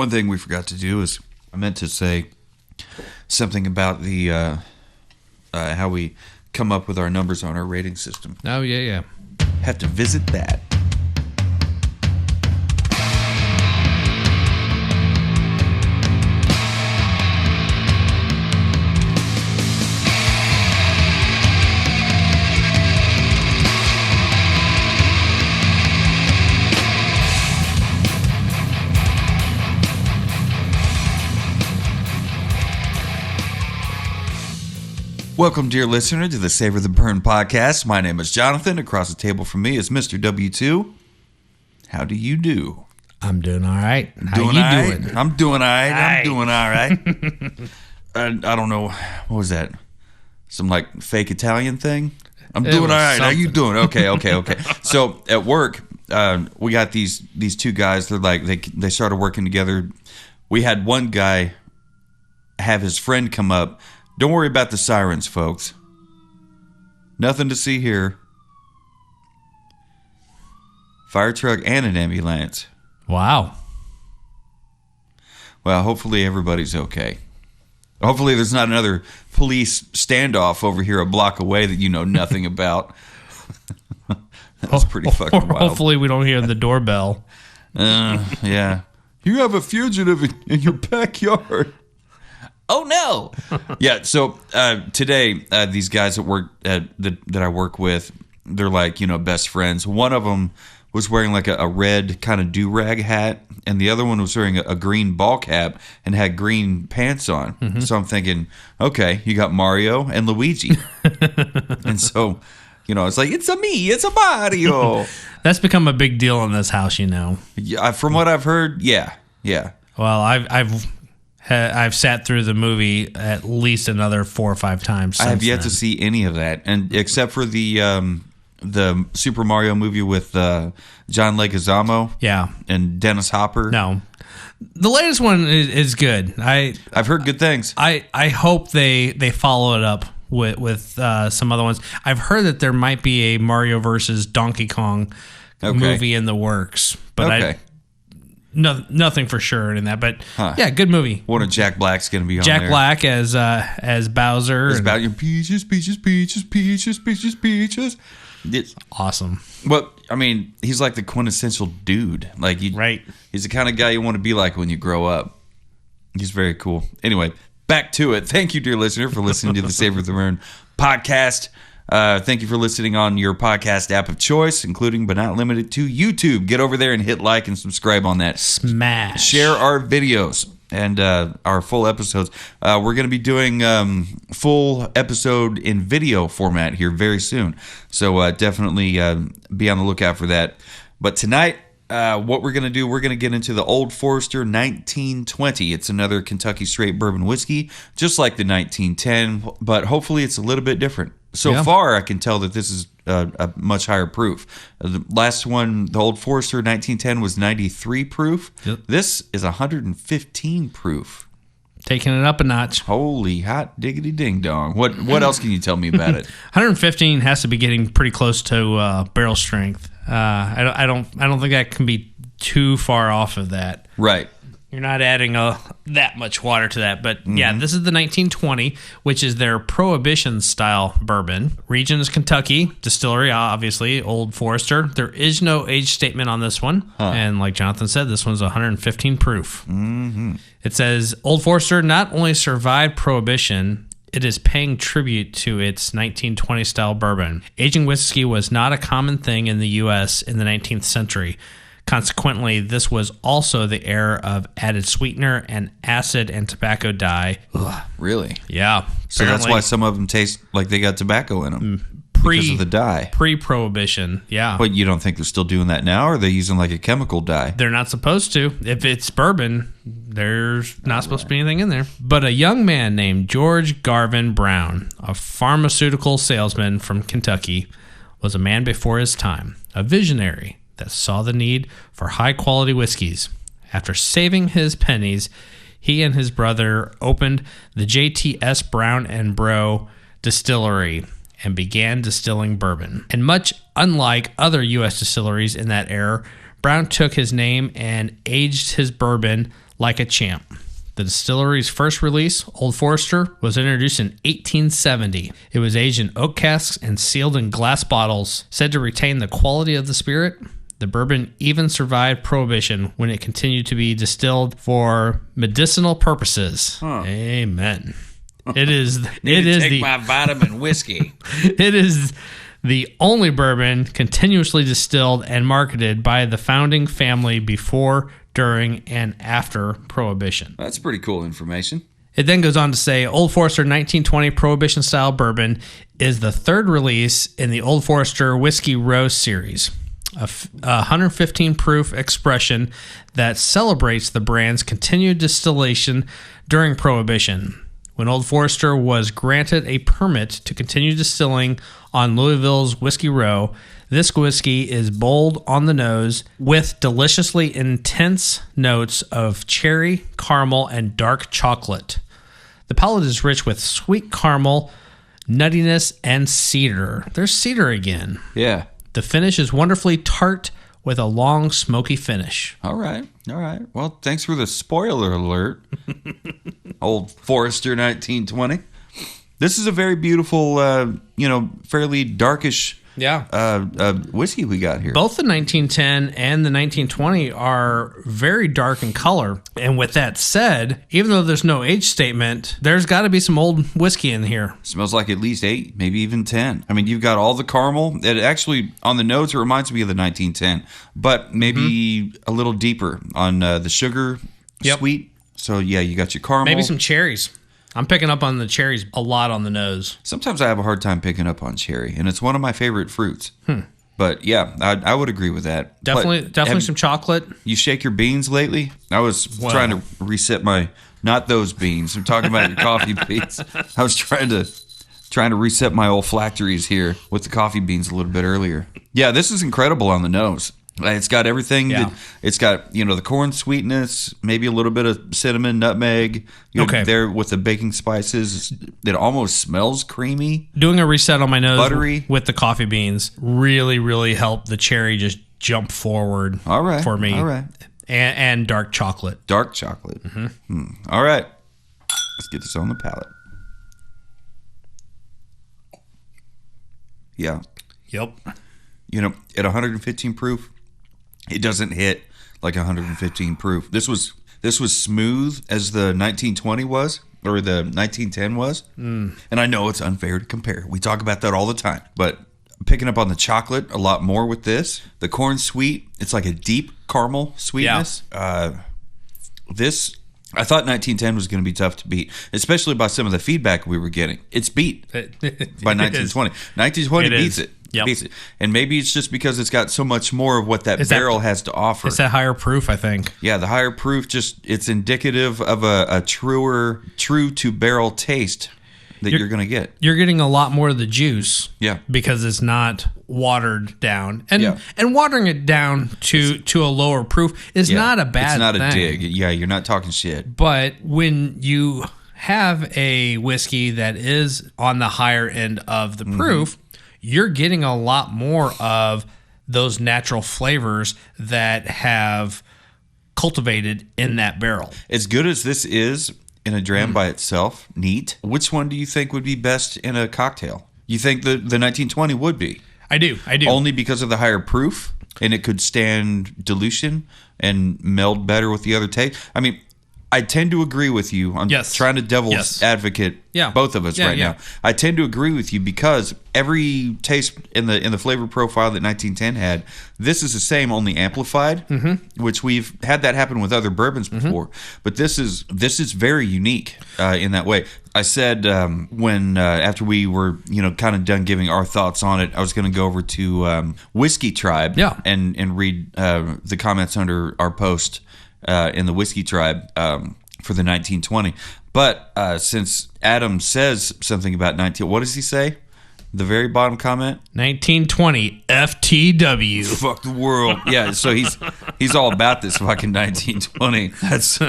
One thing we forgot to do is I meant to say something about the how we come up with our numbers on our rating system. Oh, yeah. Have to visit that. Welcome, dear listener, to the Savor the Burn podcast. My name is Jonathan. Across the table from me is Mr. W2. How do you do? I'm doing all right. How Doing you all right? doing? I'm doing all right. Aye. I'm doing all right. I don't know. What was that? Some like fake Italian thing? I'm doing all right. How you doing? Okay. So at work, we got these two guys. They're like they started working together. We had one guy have his friend come up. Don't worry about the sirens, folks. Nothing to see here. Fire truck and an ambulance. Wow. Well, hopefully everybody's okay. Hopefully there's not another police standoff over here a block away that you know nothing about. That's pretty fucking wild. Hopefully we don't hear the doorbell. Yeah. You have a fugitive in your backyard. Oh no! Yeah. So today, these guys at work that I work with, they're like best friends. One of them was wearing like a red kind of do-rag hat, and the other one was wearing a green ball cap and had green pants on. Mm-hmm. So I'm thinking, okay, you got Mario and Luigi, and so it's like it's a Mario. That's become a big deal in this house, Yeah, from what I've heard, yeah. Well, I've sat through the movie at least another 4 or 5 times. I have yet to see any of that, and except for the Super Mario movie with John Leguizamo, and Dennis Hopper. No, the latest one is good. I've heard good things. I hope they follow it up with some other ones. I've heard that there might be a Mario versus Donkey Kong movie in the works, but nothing for sure in that, but yeah, good movie. One of Jack Black's going to be on Jack there. Black as Bowser. It's about your peaches. It's awesome. Well, I mean, he's like the quintessential dude. Like, right. He's the kind of guy you want to be like when you grow up. He's very cool. Anyway, back to it. Thank you, dear listener, for listening to the Savor the Burn podcast. Thank you for listening on your podcast app of choice, including but not limited to YouTube. Get over there and hit like and subscribe on that. Smash. Share our videos and our full episodes. We're going to be doing full episode in video format here very soon. So definitely be on the lookout for that. But tonight, what we're going to do, we're going to get into the Old Forester 1920. It's another Kentucky straight bourbon whiskey, just like the 1910, but hopefully it's a little bit different. So far, I can tell that this is a much higher proof. The last one, the Old Forester 1910, was 93 proof. Yep. This is 115 proof. Taking it up a notch. Holy hot diggity ding dong. What else can you tell me about it? 115 has to be getting pretty close to barrel strength. I don't think that can be too far off of that. Right. You're not adding that much water to that. But yeah, this is the 1920, which is their Prohibition Style bourbon. Region is Kentucky. Distillery, obviously, Old Forester. There is no age statement on this one. And like Jonathan said, this one's 115 proof. Mm-hmm. It says, Old Forester not only survived Prohibition, it is paying tribute to its 1920 style bourbon. Aging whiskey was not a common thing in the U.S. in the 19th century. Consequently, this was also the era of added sweetener and acid and tobacco dye. Ugh, really? Yeah. So that's why some of them taste like they got tobacco in them. Because of the dye. Pre-prohibition, yeah. But you don't think they're still doing that now, or are they using like a chemical dye? They're not supposed to. If it's bourbon, there's not supposed to be anything in there. But a young man named George Garvin Brown, a pharmaceutical salesman from Kentucky, was a man before his time, a visionary that saw the need for high-quality whiskeys. After saving his pennies, he and his brother opened the JTS Brown and Bro distillery and began distilling bourbon. And much unlike other U.S. distilleries in that era, Brown took his name and aged his bourbon like a champ. The distillery's first release, Old Forester, was introduced in 1870. It was aged in oak casks and sealed in glass bottles, said to retain the quality of the spirit. The bourbon even survived Prohibition when it continued to be distilled for medicinal purposes. Huh. Amen. It is my vitamin whiskey. It is the only bourbon continuously distilled and marketed by the founding family before, during, and after Prohibition. That's pretty cool information. It then goes on to say Old Forester 1920 Prohibition Style Bourbon is the third release in the Old Forester Whiskey Row series, a 115 proof expression that celebrates the brand's continued distillation during Prohibition. When Old Forester was granted a permit to continue distilling on Louisville's Whiskey Row, this whiskey is bold on the nose with deliciously intense notes of cherry, caramel, and dark chocolate. The palate is rich with sweet caramel, nuttiness, and cedar. There's cedar again. Yeah. The finish is wonderfully tart with a long, smoky finish. All right. Well, thanks for the spoiler alert. Old Forester 1920. This is a very beautiful, fairly darkish whiskey we got here. Both the 1910 and the 1920 are very dark in color. And with that said, even though there's no age statement, there's got to be some old whiskey in here. Smells like at least 8, maybe even 10. I mean, you've got all the caramel. It actually, on the nose, it reminds me of the 1910, but maybe a little deeper on the sugar, sweet. So, yeah, you got your caramel. Maybe some cherries. I'm picking up on the cherries a lot on the nose. Sometimes I have a hard time picking up on cherry, and it's one of my favorite fruits. But yeah, I would agree with that. Definitely some chocolate. You shake your beans lately? I was trying to reset not those beans. I'm talking about your coffee beans. I was trying to reset my olfactories here with the coffee beans a little bit earlier. Yeah, this is incredible on the nose. It's got everything. Yeah. It's got, the corn sweetness, maybe a little bit of cinnamon, nutmeg. There with the baking spices. It almost smells creamy. Doing a reset on my nose buttery. With the coffee beans really, really helped the cherry just jump forward for me. All right. And dark chocolate. Dark chocolate. All right. Let's get this on the palate. Yeah. Yep. At 115 proof, it doesn't hit like 115 proof. This was smooth as the 1920 was, or the 1910 was. And I know it's unfair to compare. We talk about that all the time. But picking up on the chocolate a lot more with this. The corn sweet, it's like a deep caramel sweetness. Yeah. I thought 1910 was going to be tough to beat, especially by some of the feedback we were getting. It's beat by 1920. 1920 beats it. Yep. Beats it. And maybe it's just because it's got so much more of what that barrel has to offer. It's that higher proof, I think. Yeah, the higher proof, it's indicative of a true to barrel taste that you're going to get. You're getting a lot more of the juice. Yeah. Because it's not watered down. And watering it down to a lower proof is not a bad thing. It's not a dig. Yeah, you're not talking shit. But when you have a whiskey that is on the higher end of the proof, you're getting a lot more of those natural flavors that have cultivated in that barrel. As good as this is in a dram by itself, neat, which one do you think would be best in a cocktail? You think the 1920 would be? I do. Only because of the higher proof, and it could stand dilution and meld better with the other taste. I mean, I tend to agree with you. I'm trying to devil's advocate both of us now. I tend to agree with you because every taste in the flavor profile that 1910 had, this is the same, only amplified, which we've had that happen with other bourbons before. But this is very unique in that way. I said when after we were kind of done giving our thoughts on it, I was going to go over to Whiskey Tribe and read the comments under our post in the Whiskey Tribe for the 1920. But since Adam says something about what does he say? The very bottom comment? 1920 FTW. Fuck the world. Yeah, so he's all about this fucking 1920. That's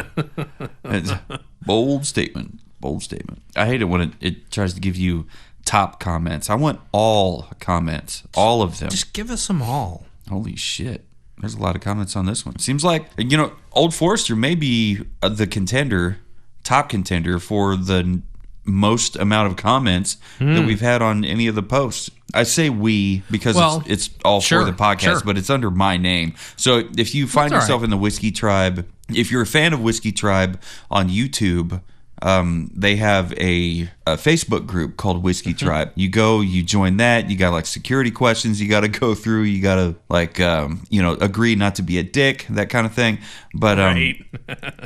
bold statement. Bold statement. I hate it when it tries to give you top comments. I want all comments. All of them. Just give us them all. Holy shit. There's a lot of comments on this one. Seems like, Old Forester may be the top contender for the most amount of comments that we've had on any of the posts. I say we because it's all for the podcast, but it's under my name. So if you find yourself in the Whiskey Tribe, if you're a fan of Whiskey Tribe on YouTube, they have a Facebook group called Whiskey Tribe. You go, you join that. You got like security questions you got to go through. You got to agree not to be a dick, that kind of thing. But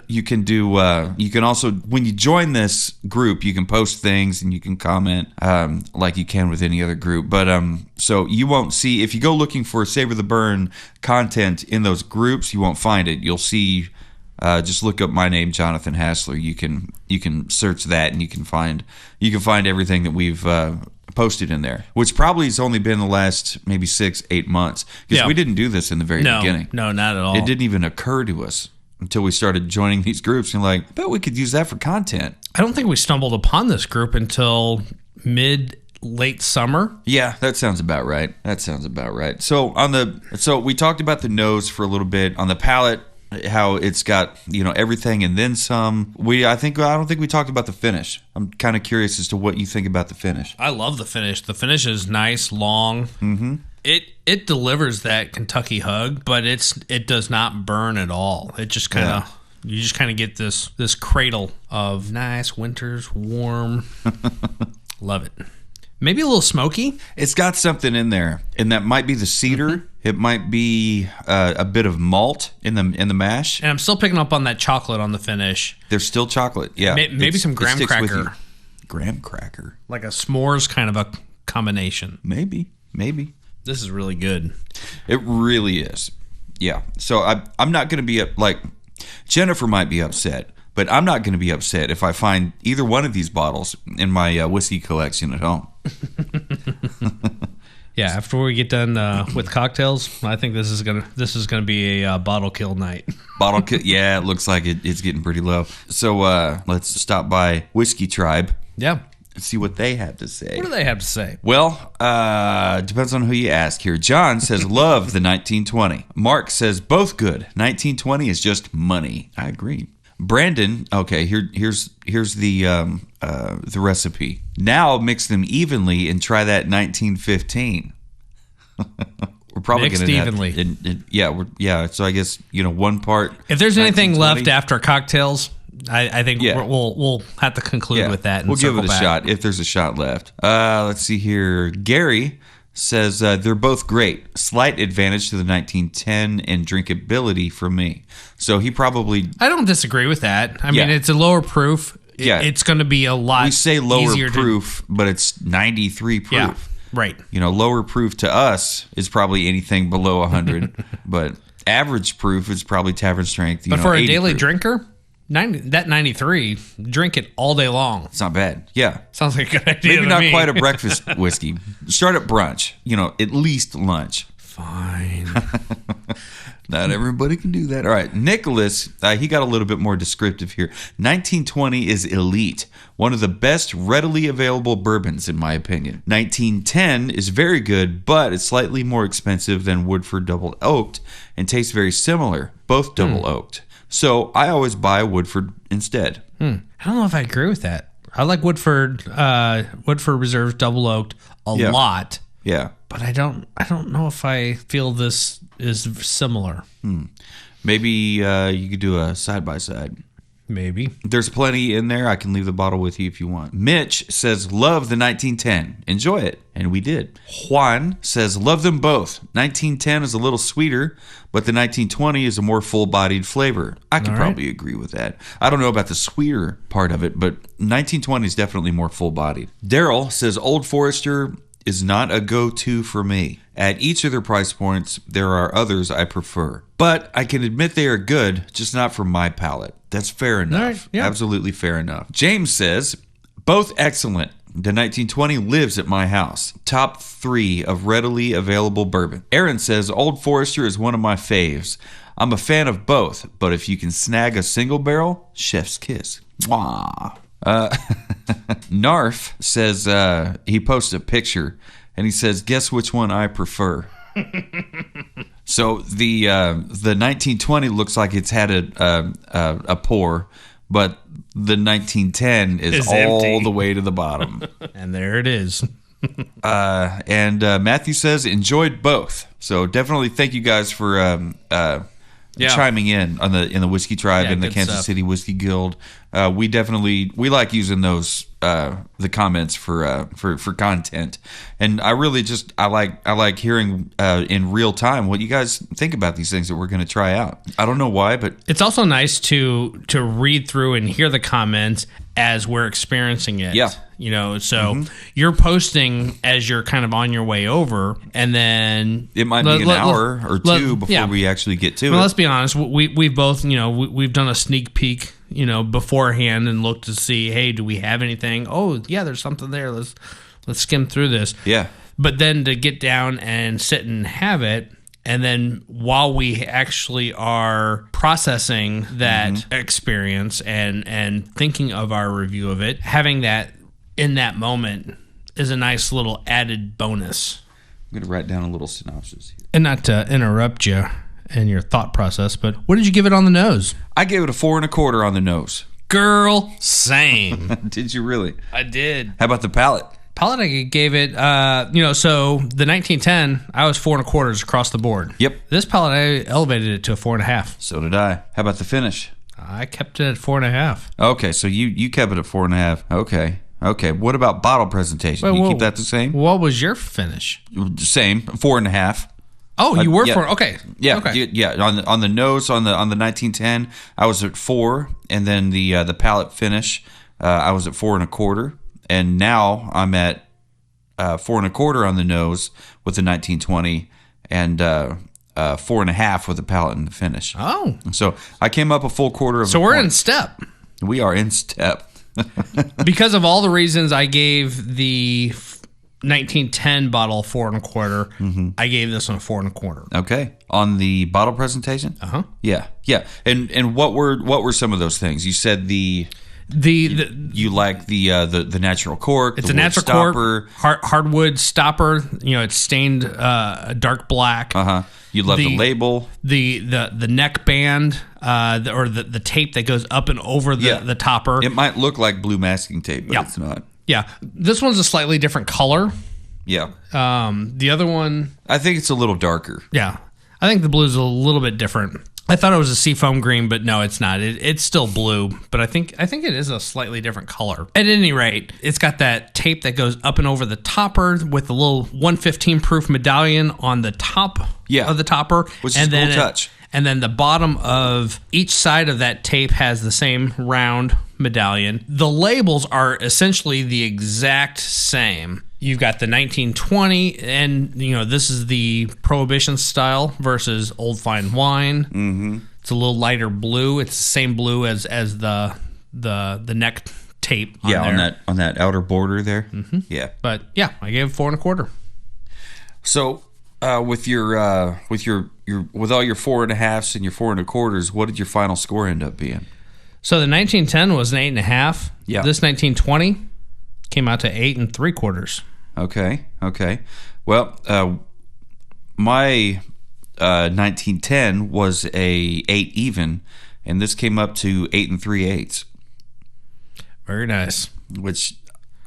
you can do. You can also, when you join this group, you can post things and you can comment like you can with any other group. But so you won't see, if you go looking for Savor the Burn content in those groups, you won't find it. You'll see. Just look up my name, Jonathan Hassler. You can search that and you can find everything that we've posted in there, which probably has only been the last maybe 6-8 months because we didn't do this in the very beginning. No, not at all. It didn't even occur to us until we started joining these groups and I bet we could use that for content. I don't think we stumbled upon this group until late summer. Yeah, that sounds about right. So we talked about the nose for a little bit. On the palate, how it's got everything and then some. I don't think we talked about the finish. I'm kind of curious as to what you think about the finish. I love the finish. The finish is nice, long. Mm-hmm. It delivers that Kentucky hug, but it does not burn at all. It just kind of you just kind of get this cradle of nice winters, warm. Love it. Maybe a little smoky. It's got something in there, and that might be the cedar. Mm-hmm. It might be a bit of malt in the mash. And I'm still picking up on that chocolate on the finish. There's still chocolate, yeah. Maybe some graham cracker. Graham cracker. Like a s'mores kind of a combination. Maybe. This is really good. It really is. Yeah. So I'm not going to be Jennifer might be upset. But I'm not going to be upset if I find either one of these bottles in my whiskey collection at home. Yeah, after we get done with cocktails, I think this is gonna be a bottle kill night. Bottle kill, yeah, it looks like it's getting pretty low. So let's stop by Whiskey Tribe. Yeah. And see what they have to say. What do they have to say? Well, depends on who you ask here. John says, love the 1920. Mark says, both good. 1920 is just money. I agree. Brandon, okay, here's the recipe. Now mix them evenly and try that 1915. We're probably mixed evenly. So I guess 1 part. If there's anything left after cocktails, I think we'll have to conclude with that. And we'll give it a shot if there's a shot left. Let's see here. Gary says they're both great. Slight advantage to the 1910 and drinkability for me. So he probably... I don't disagree with that. I mean, it's a lower proof. Yeah. It's going to be a lot We say lower easier proof, but it's 93 proof. Yeah, right. Lower proof to us is probably anything below 100, but average proof is probably tavern strength. But for a daily proof. drinker... 93, drink it all day long. It's not bad. Yeah. Sounds like a good idea. Maybe not quite a breakfast whiskey. Start at brunch. At least lunch. Fine. Not everybody can do that. All right. Nicholas, he got a little bit more descriptive here. 1920 is elite. One of the best readily available bourbons, in my opinion. 1910 is very good, but it's slightly more expensive than Woodford Double Oaked and tastes very similar. Both Double Oaked. So I always buy Woodford instead. I don't know if I agree with that. I like Woodford Reserve Double Oaked a lot. Yeah, but I don't know if I feel this is similar. Maybe you could do a side by side. Maybe. There's plenty in there. I can leave the bottle with you if you want. Mitch says, love the 1910. Enjoy it. And we did. Juan says, love them both. 1910 is a little sweeter, but the 1920 is a more full-bodied flavor. I could probably agree with that. I don't know about the sweeter part of it, but 1920 is definitely more full-bodied. Daryl says, Old Forester is not a go-to for me. At each of their price points, there are others I prefer. But I can admit they are good, just not for my palate. That's fair enough. Right, yeah. Absolutely fair enough. James says, both excellent. The 1920 lives at my house. Top 3 of readily available bourbon. Aaron says, Old Forester is one of my faves. I'm a fan of both, but if you can snag a single barrel, chef's kiss. Mwah. Narf says he posts a picture and he says, guess which one I prefer. So the 1920 looks like it's had a pour, but the 1910 is all empty. the way to the bottom. And there it is. And Matthew says enjoyed both. So definitely thank you guys for chiming in on in the Whiskey Tribe and the Kansas stuff. City Whiskey Guild. We like using those the comments for content, and I really I like hearing in real time what you guys think about these things that we're going to try out. I don't know why, but It's also nice to read through and hear the comments as we're experiencing it. Yeah. You know, so you're posting as you're kind of on your way over, and then it might be an hour or two before we actually get to it. Let's be honest. We've both, we've done a sneak peek, beforehand and looked to see, hey, do we have anything? Oh, yeah, there's something there. Let's skim through this. Yeah. But then to get down and sit and have it, and then while we actually are processing that experience and thinking of our review of it, having that in that moment is a nice little added bonus. I'm going to write down a little synopsis here. And not to interrupt you in your thought process, but what did you give it on the nose? I gave it a 4 1/4 on the nose. Girl, same. Did you really? I did. How about the palate? Palate, I gave it, so the 1910, I was 4 1/4 across the board. Yep. This palate, I elevated it to a 4 1/2. So did I. How about the finish? I kept it at 4 1/2. Okay, so you kept it at 4 1/2. Okay. What about bottle presentation? You keep that the same? What was your finish? Same, 4 1/2. Oh, you were yeah. 4. Okay. Yeah, Okay. yeah. On the nose, on the 1910, I was at 4, and then the palate finish, I was at 4 1/4, and now I'm at 4 1/4 on the nose with the 1920, and 4 1/2 with the palate and the finish. Oh. So I came up a full quarter of. So a we're point. in step. We are in step. Because of all the reasons I gave the 1910 bottle 4 1/4, I gave this one a 4 1/4. Okay, on the bottle presentation. Yeah. And what were some of those things? You said you like the natural cork. It's the a natural stopper. cork, hardwood stopper. It's stained dark black. You love the label, the neck band, or the tape that goes up and over the topper. It might look like blue masking tape, but it's not. Yeah, this one's a slightly different color. Yeah. The other one, I think it's a little darker. Yeah, I think the blue's a little bit different. I thought it was a seafoam green, but no, it's not. It's still blue, but I think it is a slightly different color. At any rate, it's got that tape that goes up and over the topper with a little 115 proof medallion on the top of the topper, which is a cool touch. And then the bottom of each side of that tape has the same round medallion. The labels are essentially the exact same. You've got the 1920, and this is the Prohibition Style versus Old Fine Wine. Mm-hmm. It's a little lighter blue. It's the same blue as the neck tape. On that outer border there. Mm-hmm. Yeah, but yeah, I gave it 4 1/4. So with all your 4 1/2s and your 4 1/4s, what did your final score end up being? So the 1910 was an 8 1/2. Yeah. This 1920 came out to 8 3/4. Okay. Well, my 1910 was a 8 even, and this came up to 8 3/8. Very nice. Which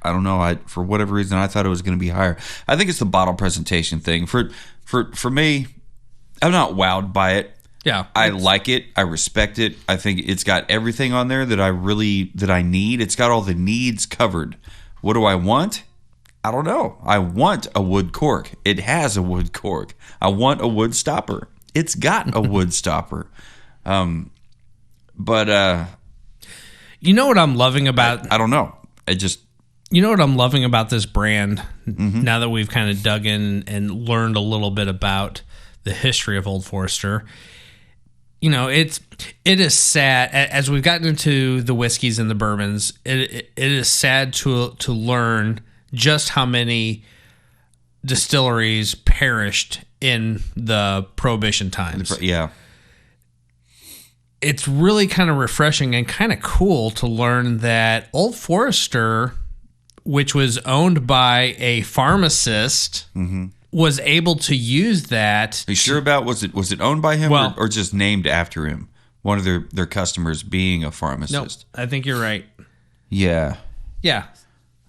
I don't know. For whatever reason, I thought it was going to be higher. I think it's the bottle presentation thing. For me, I'm not wowed by it. Yeah, I like it. I respect it. I think it's got everything on there that I need. It's got all the needs covered. What do I want? I don't know. I want a wood cork. It has a wood cork. I want a wood stopper. It's got a wood stopper. But you know what I'm loving about? I don't know. You know what I'm loving about this brand, now that we've kind of dug in and learned a little bit about the history of Old Forester. It is sad as we've gotten into the whiskeys and the bourbons. It is sad to learn just how many distilleries perished in the Prohibition times. Yeah. It's really kind of refreshing and kind of cool to learn that Old Forester, which was owned by a pharmacist, was able to use that. Are you sure about was it owned by him Well- or just named after him? One of their customers being a pharmacist. No, I think you're right. Yeah. Yeah.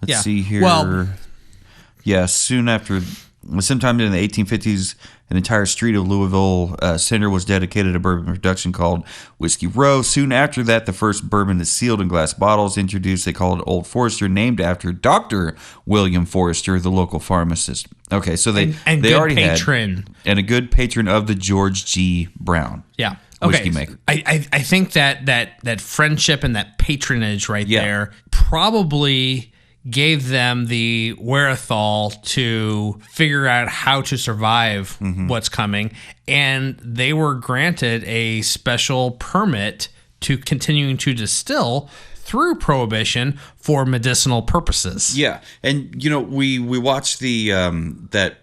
Let's see here. Well, yeah, sometime in the 1850s, an entire street of Louisville Center was dedicated to bourbon production called Whiskey Row. Soon after that, the first bourbon is sealed in glass bottles introduced. They called it Old Forester, named after Dr. William Forester, the local pharmacist. Okay, so they good already patron. had and a good patron of the George G. Brown. Yeah. Whiskey Okay. maker. I think that friendship and that patronage right Yeah. there probably gave them the wherewithal to figure out how to survive what's coming. And they were granted a special permit to continuing to distill through Prohibition for medicinal purposes. Yeah, and we watched the that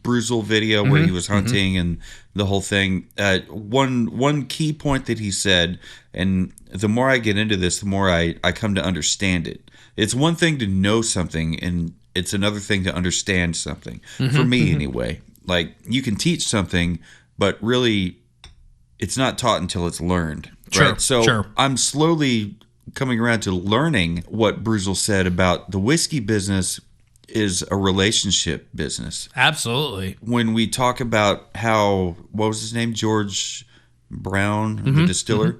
Bruzel video where he was hunting and the whole thing. One key point that he said, and the more I get into this, the more I come to understand it. It's one thing to know something, and it's another thing to understand something. For me, anyway. Like, you can teach something, but really, it's not taught until it's learned. Sure, Right? So sure. I'm slowly coming around to learning what Bruzel said about the whiskey business is a relationship business. Absolutely. When we talk about how, what was his name? George Brown, the distiller.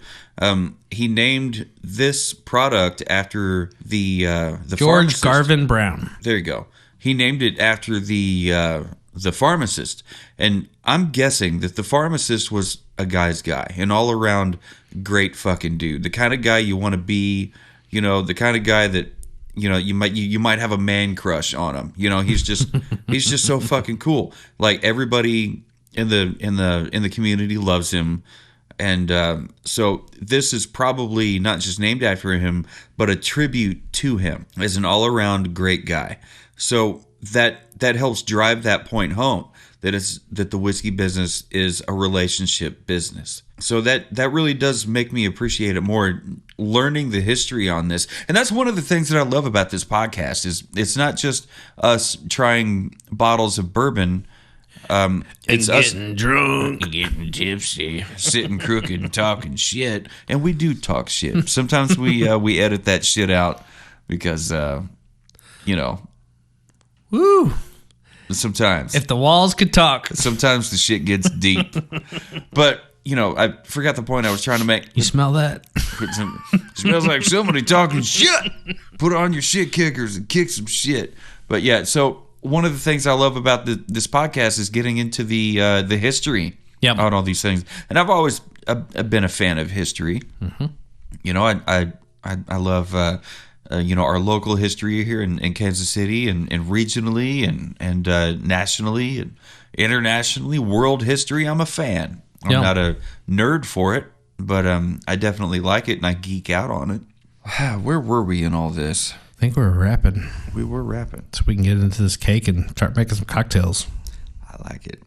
He named this product after the George pharmacist. Garvin Brown. There you go. He named it after the pharmacist, and I'm guessing that the pharmacist was a guy's guy, an all around great fucking dude, the kind of guy you want to be. The kind of guy that you might have a man crush on him. He's just so fucking cool. Like, everybody in the community loves him. And so this is probably not just named after him, but a tribute to him as an all-around great guy. So that helps drive that point home, that the whiskey business is a relationship business. So that really does make me appreciate it more, learning the history on this. And that's one of the things that I love about this podcast is it's not just us trying bottles of bourbon. It's us getting drunk, getting tipsy, sitting crooked and talking shit, and we do talk shit. Sometimes we edit that shit out because Woo! sometimes If the walls could talk. sometimes the shit gets deep. But I forgot the point I was trying to make. You smell that? It smells like somebody talking shit. Put on your shit kickers and kick some shit. But yeah, so one of the things I love about this podcast is getting into the history on all these things, and I've always been a fan of history. I love our local history here in Kansas City and regionally and nationally and internationally, world history. I'm a fan. I'm not a nerd for it, but I definitely like it and I geek out on it. Where were we in all this? I think we were rapping. We were rapping. So we can get into this cake and start making some cocktails. I like it.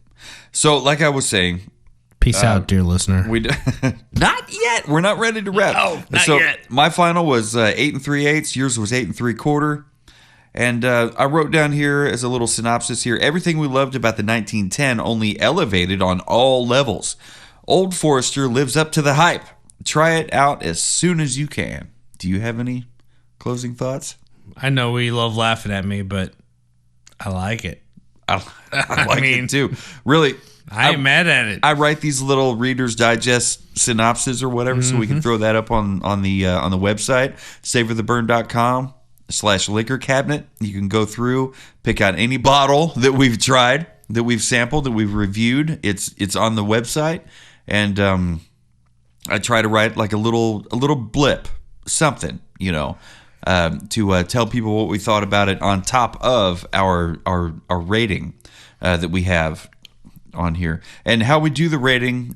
So, like I was saying, Peace out, dear listener. we not yet. We're not ready to wrap. No, not so yet. My final was 8 3/8. Yours was 8 3/4. And I wrote down here as a little synopsis here: everything we loved about the 1910 only elevated on all levels. Old Forester lives up to the hype. Try it out as soon as you can. Do you have any closing thoughts? I know we love laughing at me, but I like it. I like it too. Really, I ain't mad at it. I write these little Reader's Digest synopses or whatever, so we can throw that up on the website, savortheburn.com/liquor cabinet. You can go through, pick out any bottle that we've tried, that we've sampled, that we've reviewed. It's on the website, and I try to write like a little blip, something, to tell people what we thought about it on top of our rating that we have on here. And how we do the rating,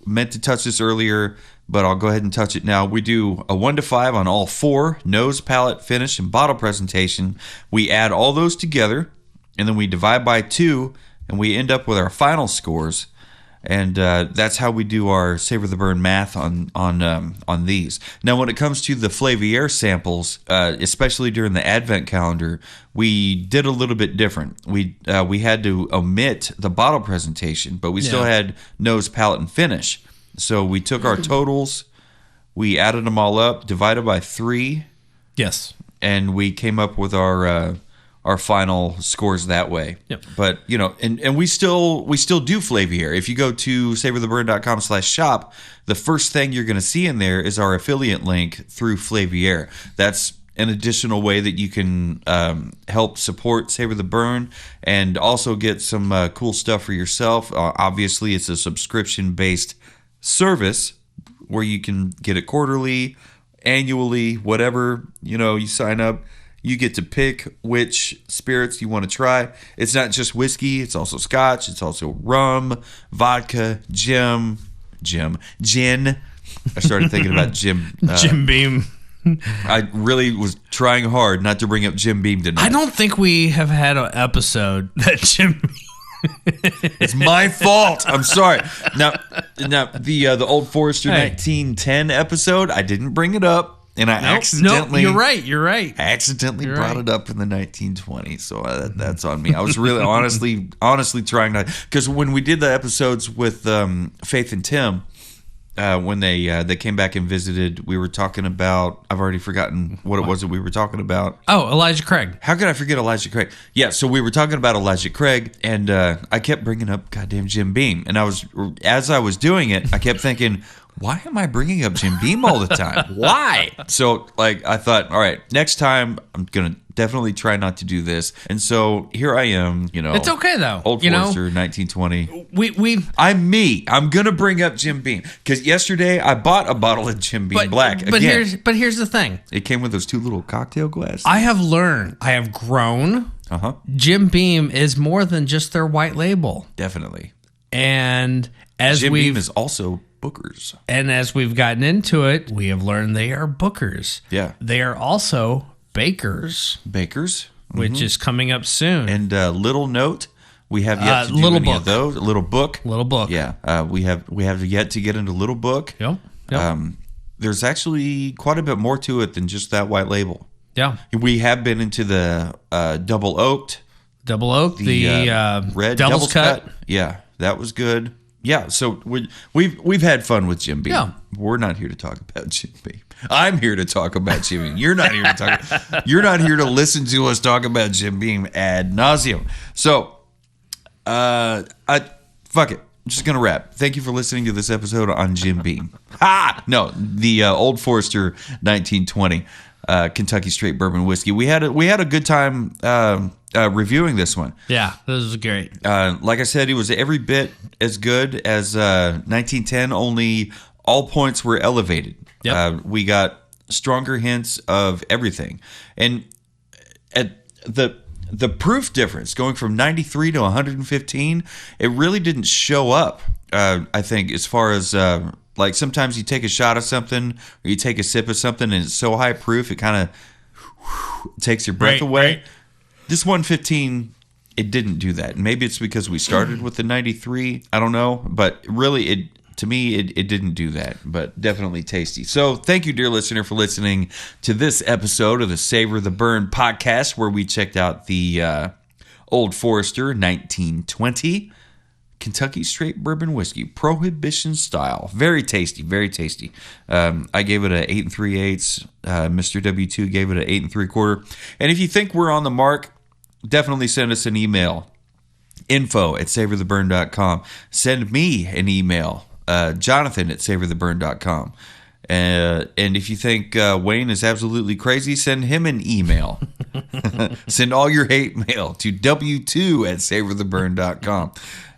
meant to touch this earlier, but I'll go ahead and touch it now. We do a 1 to 5 on all 4: nose, palate, finish, and bottle presentation. We add all those together, and then we divide by 2, and we end up with our final scores. And that's how we do our Savor the Burn math on these. Now, when it comes to the Flavier samples, especially during the Advent calendar, we did a little bit different. We had to omit the bottle presentation, but we still had nose, palate, and finish. So we took our totals, we added them all up, divided by 3. Yes. And we came up with our final scores that way. Yep. But, and we still do Flavier. If you go to savortheburn.com/shop, the first thing you're going to see in there is our affiliate link through Flavier. That's an additional way that you can help support Savor the Burn and also get some cool stuff for yourself. Obviously, it's a subscription-based service where you can get it quarterly, annually, whatever, you sign up. You get to pick which spirits you want to try. It's not just whiskey. It's also scotch. It's also rum, vodka, gin. I started thinking about Jim. Jim Beam. I really was trying hard not to bring up Jim Beam tonight. I don't think we have had an episode that Jim It's my fault. I'm sorry. Now the Old Forester 1910 episode, I didn't bring it up. And I accidentally... No, you're right. I accidentally brought it up in the 1920s, so that's on me. I was really honestly trying not... Because when we did the episodes with Faith and Tim, when they came back and visited, we were talking about... I've already forgotten what it was that we were talking about. Oh, Elijah Craig. How could I forget Elijah Craig? Yeah, so we were talking about Elijah Craig, and I kept bringing up goddamn Jim Beam. And as I was doing it, I kept thinking... Why am I bringing up Jim Beam all the time? Why? So, I thought, all right, next time I'm going to definitely try not to do this. And so here I am, It's okay, though. Old Forester, 1920. I'm me. I'm going to bring up Jim Beam. Because yesterday I bought a bottle of Jim Beam Black. But here's the thing. It came with those 2 little cocktail glasses. I have grown. Uh-huh. Jim Beam is more than just their white label. Definitely. And as Jim Beam is also... Bookers. And as we've gotten into it, we have learned they are bookers. Yeah. They are also bakers. Which is coming up soon. And little note, we have yet to do any of those. Little book. Yeah. We have yet to get into Little Book. Yep. There's actually quite a bit more to it than just that white label. Yeah. We have been into the double oaked. The red devil's cut. Yeah, that was good. Yeah, so we've had fun with Jim Beam. Yeah. We're not here to talk about Jim Beam. I'm here to talk about Jim Beam. You're not here to talk. You're not here to listen to us talk about Jim Beam ad nauseum. So, fuck it. I'm just gonna wrap. Thank you for listening to this episode on Jim Beam. No, the Old Forester 1920 Kentucky Straight Bourbon Whiskey. We had a good time reviewing this one. Yeah, this was great. Like I said, it was every bit as good as 1910, only all points were elevated. Yep. We got stronger hints of everything. And at the proof difference going from 93 to 115, it really didn't show up, I think, as far as... like sometimes you take a shot of something or you take a sip of something and it's so high proof, it kind of takes your breath away. Right. This 115, it didn't do that. Maybe it's because we started with the 93. I don't know. But really, to me, it didn't do that. But definitely tasty. So thank you, dear listener, for listening to this episode of the Savor the Burn podcast, where we checked out the Old Forester 1920 Kentucky Straight Bourbon Whiskey, Prohibition Style. Very tasty, very tasty. I gave it an 8 3/8. Mr. W2 gave it an 8 3/4. And if you think we're on the mark, definitely send us an email. info@savortheburn.com. Send me an email. Jonathan@savortheburn.com. And if you think Wayne is absolutely crazy, send him an email. Send all your hate mail to w2@savortheburn.com.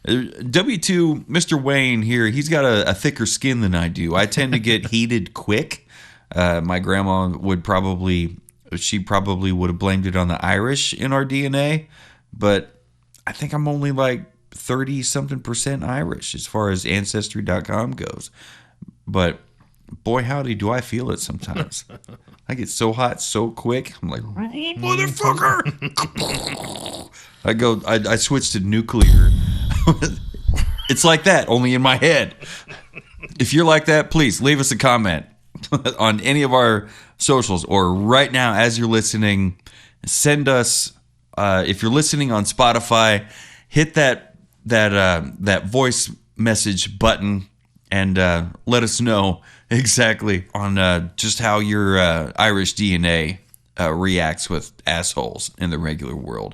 W2, Mr. Wayne here, he's got a thicker skin than I do. I tend to get heated quick. My grandma would probably would have blamed it on the Irish in our DNA, but I think I'm only like 30-something% Irish as far as Ancestry.com goes. But boy, howdy, do I feel it sometimes. I get so hot so quick. I'm like, motherfucker. I switch to nuclear It's like that, only in my head. If you're like that, please leave us a comment on any of our socials, or right now as you're listening, send us. If you're listening on Spotify, hit that voice message button and let us know exactly on just how your Irish DNA reacts with assholes in the regular world.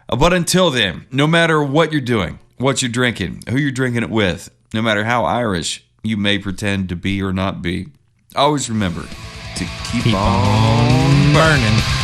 But until then, no matter what you're doing, what you're drinking, who you're drinking it with, no matter how Irish you may pretend to be or not be, always remember to keep on burning.